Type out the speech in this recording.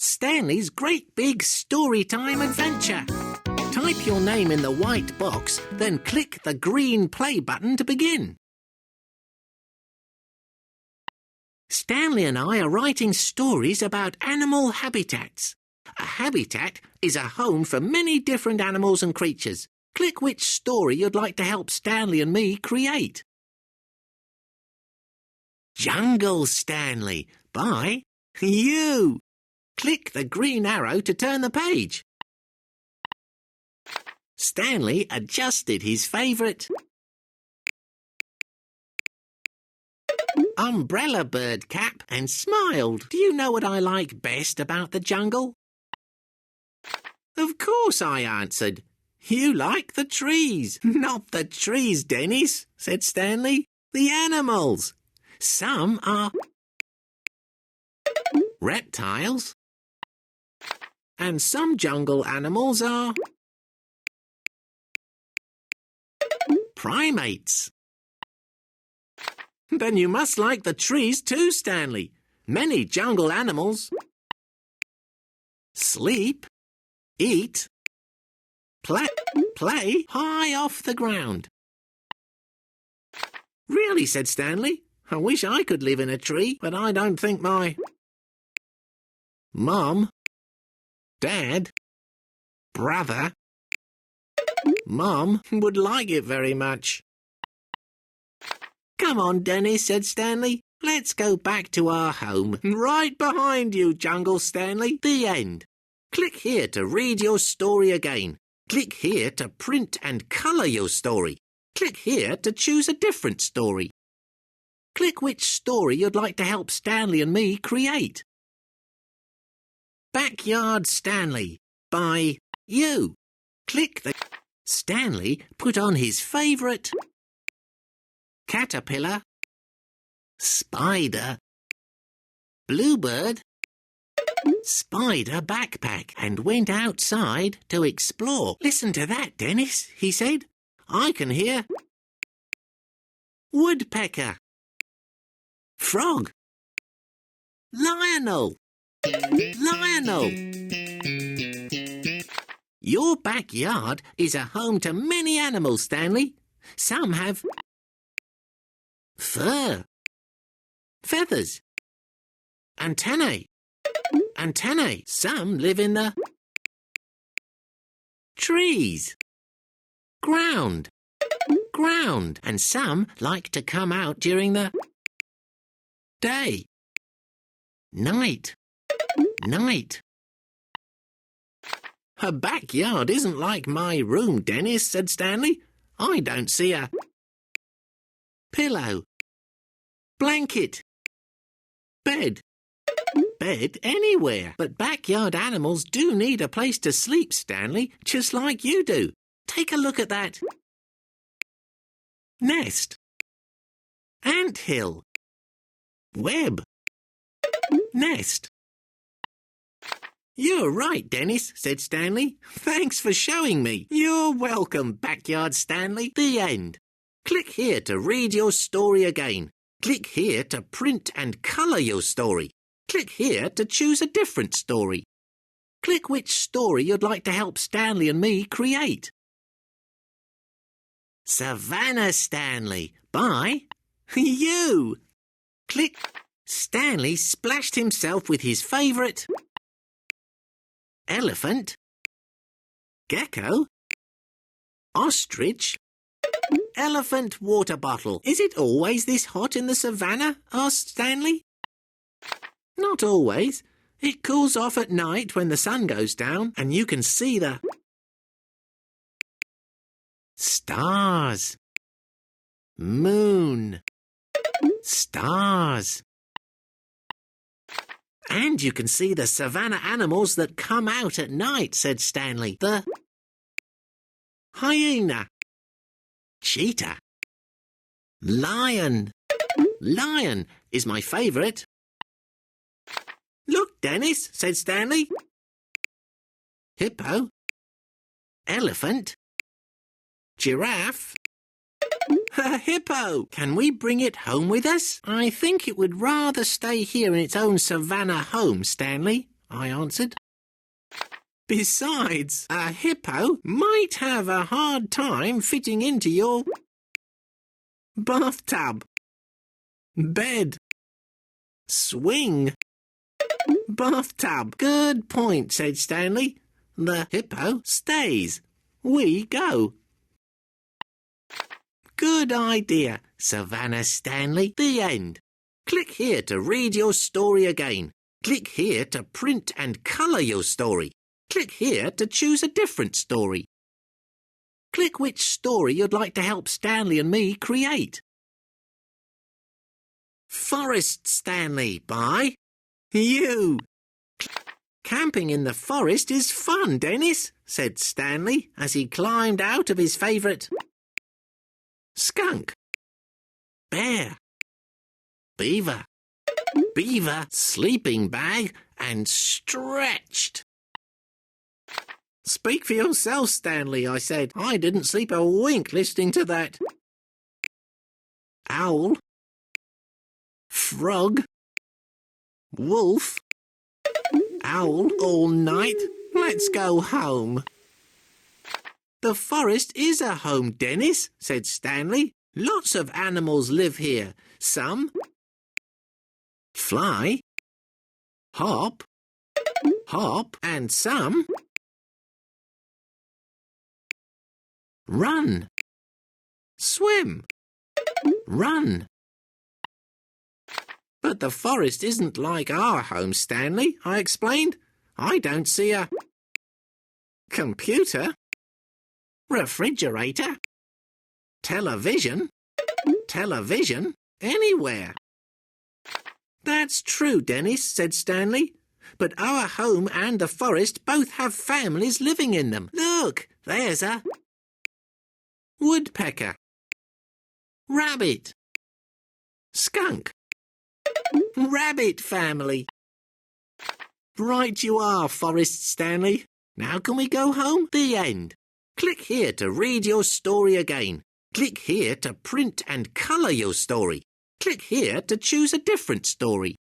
Stanley's Great Big Storytime Adventure. Type your name in the white box, then click the green play button to begin. Stanley and I are writing stories about animal habitats. A habitat is a home for many different animals and creatures. Click which story you'd like to help Stanley and me create. Jungle Stanley by you. Click the green arrow to turn the page. Stanley adjusted his favourite umbrella bird cap and smiled. Do you know what I like best about the jungle? Of course, I answered. You like the trees. Not the trees, Dennis, said Stanley. The animals. Some are reptiles, and some jungle animals are primates. Then you must like the trees too, Stanley. Many jungle animals sleep, eat, play high off the ground. Really, said Stanley. I wish I could live in a tree, but I don't think my Mum, Dad, brother, Mum would like it very much. Come on, Dennis, said Stanley. Let's go back to our home. Right behind you, Jungle Stanley. The end. Click here to read your story again. Click here to print and colour your story. Click here to choose a different story. Click which story you'd like to help Stanley and me create. Backyard Stanley by you. Click the... Stanley put on his favourite caterpillar, spider, bluebird, spider backpack and went outside to explore. Listen to that, Dennis, he said. I can hear woodpecker, frog, lionel. Your backyard is a home to many animals, Stanley. Some have fur, feathers, antennae. Some live in the trees, ground, and some like to come out during the day, night. Her backyard isn't like my room, Dennis, said Stanley. I don't see a pillow, blanket, bed anywhere. But backyard animals do need a place to sleep, Stanley, just like you do. Take a look at that nest, anthill, web, nest. You're right, Dennis, said Stanley. Thanks for showing me. You're welcome, Backyard Stanley. The end. Click here to read your story again. Click here to print and colour your story. Click here to choose a different story. Click which story you'd like to help Stanley and me create. Savannah Stanley by you. Click. Stanley splashed himself with his favourite elephant, gecko, ostrich, elephant water bottle. Is it always this hot in the savannah? Asked Stanley. Not always. It cools off at night when the sun goes down and you can see the stars, moon, stars. And you can see the savannah animals that come out at night, said Stanley. The hyena, cheetah, lion. Lion is my favourite. Look, Dennis, said Stanley. Hippo, elephant, giraffe. A hippo! Can we bring it home with us? I think it would rather stay here in its own savannah home, Stanley. I answered. Besides, a hippo might have a hard time fitting into your bathtub, bed, swing, bathtub. Good point, said Stanley. The hippo stays. We go. Good idea, Savannah Stanley. The end. Click here to read your story again. Click here to print and colour your story. Click here to choose a different story. Click which story you'd like to help Stanley and me create. Forest Stanley by you. Camping in the forest is fun, Dennis, said Stanley as he climbed out of his favourite skunk, bear, beaver, sleeping bag and stretched. Speak for yourself, Stanley, I said. I didn't sleep a wink listening to that. Owl, frog, wolf, owl all night. Let's go home. The forest is a home, Dennis, said Stanley. Lots of animals live here. Some fly, hop, and some run, swim, run. But the forest isn't like our home, Stanley, I explained. I don't see a computer, refrigerator, television anywhere. That's true, Dennis, said Stanley. But our home and the forest both have families living in them. Look, there's a woodpecker, rabbit, skunk, rabbit family. Right you are, Forest Stanley. Now can we go home? The end. Click here to read your story again. Click here to print and colour your story. Click here to choose a different story.